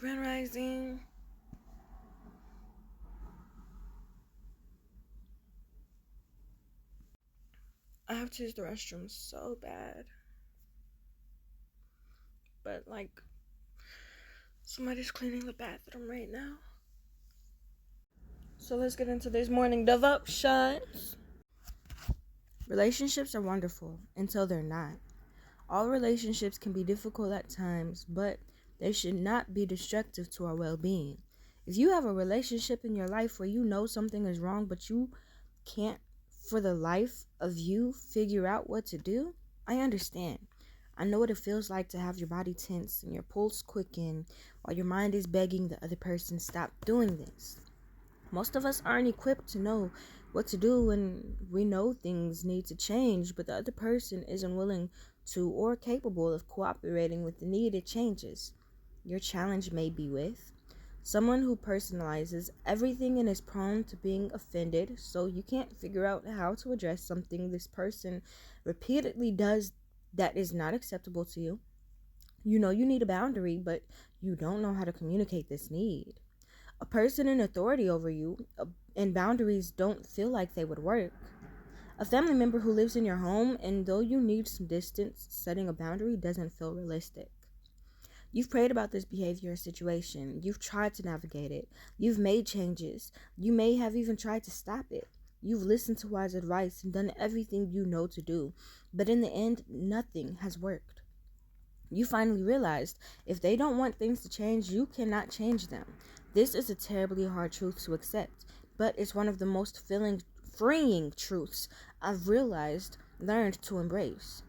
Grand Rising. I have to use the restroom so bad. But, somebody's cleaning the bathroom right now. So let's get into this morning devotions. Relationships are wonderful until they're not. All relationships can be difficult at times, but they should not be destructive to our well-being. If you have a relationship in your life where you know something is wrong, but you can't, for the life of you, figure out what to do, I understand. I know what it feels like to have your body tense and your pulse quicken while your mind is begging the other person stop doing this. Most of us aren't equipped to know what to do when we know things need to change, but the other person isn't willing to or capable of cooperating with the needed changes. Your challenge may be with someone who personalizes everything and is prone to being offended, so you can't figure out how to address something this person repeatedly does that is not acceptable to you. You know you need a boundary, but you don't know how to communicate this need. A person in authority over you, and boundaries don't feel like they would work. A family member who lives in your home, and though you need some distance, setting a boundary doesn't feel realistic. You've prayed about this behavior or situation. You've tried to navigate it. You've made changes. You may have even tried to stop it. You've listened to wise advice and done everything you know to do. But in the end, nothing has worked. You finally realized if they don't want things to change, you cannot change them. This is a terribly hard truth to accept, but it's one of the most freeing truths I've learned to embrace.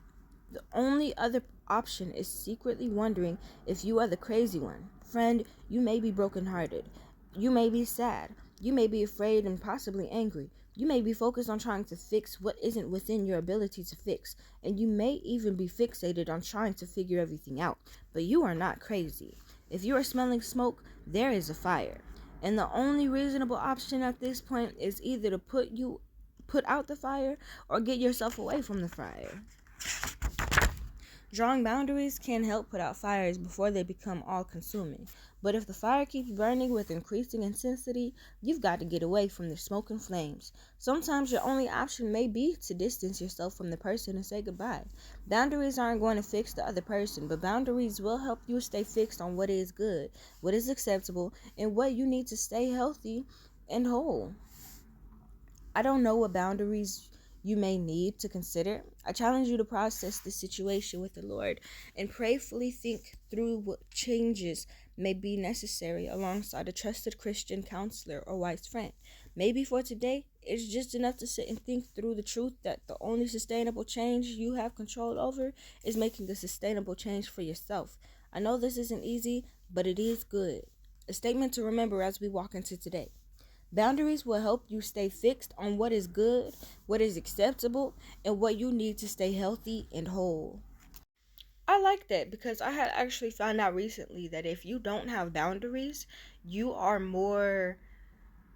The only other option is secretly wondering if you are the crazy one. Friend, you may be brokenhearted. You may be sad. You may be afraid and possibly angry. You may be focused on trying to fix what isn't within your ability to fix. And you may even be fixated on trying to figure everything out. But you are not crazy. If you are smelling smoke, there is a fire. And the only reasonable option at this point is either to put out the fire or get yourself away from the fire. Drawing boundaries can help put out fires before they become all-consuming. But if the fire keeps burning with increasing intensity, you've got to get away from the smoke and flames. Sometimes your only option may be to distance yourself from the person and say goodbye. Boundaries aren't going to fix the other person, but boundaries will help you stay fixed on what is good, what is acceptable, and what you need to stay healthy and whole. I don't know what boundaries you may need to consider. I challenge you to process this situation with the Lord and prayerfully think through what changes may be necessary alongside a trusted Christian counselor or wise friend. Maybe for today, it's just enough to sit and think through the truth that the only sustainable change you have control over is making a sustainable change for yourself. I know this isn't easy, but it is good. A statement to remember as we walk into today. Boundaries will help you stay fixed on what is good, what is acceptable, and what you need to stay healthy and whole. I like that because I had actually found out recently that if you don't have boundaries, you are more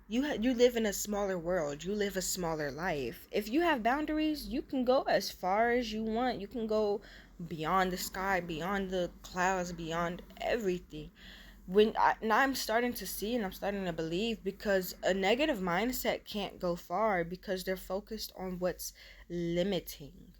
you live in a smaller world. You live a smaller life. If you have boundaries, you can go as far as you want. You can go beyond the sky, beyond the clouds, beyond everything. Now I'm starting to see and I'm starting to believe, because a negative mindset can't go far because they're focused on what's limiting.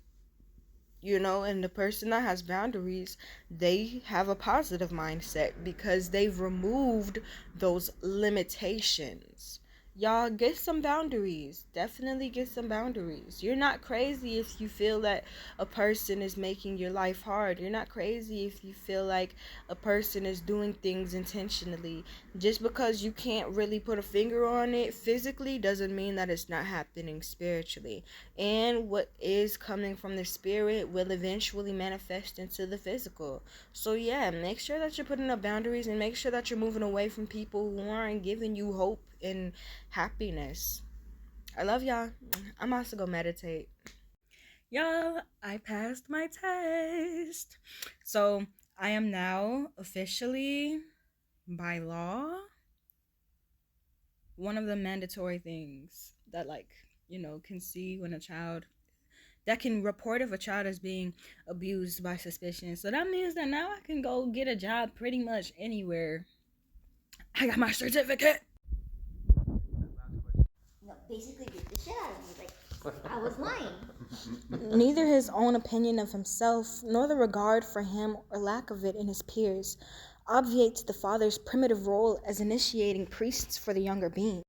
And the person that has boundaries, they have a positive mindset because they've removed those limitations. Y'all, get some boundaries. Definitely get some boundaries. You're not crazy if you feel that a person is making your life hard. You're not crazy if you feel like a person is doing things intentionally. Just because you can't really put a finger on it physically doesn't mean that it's not happening spiritually. And what is coming from the spirit will eventually manifest into the physical. So yeah, make sure that you're putting up boundaries and make sure that you're moving away from people who aren't giving you hope and happiness. I love y'all. I'm about to go meditate. Y'all, I passed my test. So I am now officially, by law, one of the mandatory things that can see when a child that can report if a child is being abused by suspicion. So that means that now I can go get a job pretty much anywhere I got my certificate. No, basically beat the shit out of me. Like, I was lying. Neither his own opinion of himself, nor the regard for him or lack of it in his peers, obviates the father's primitive role as initiating priests for the younger being.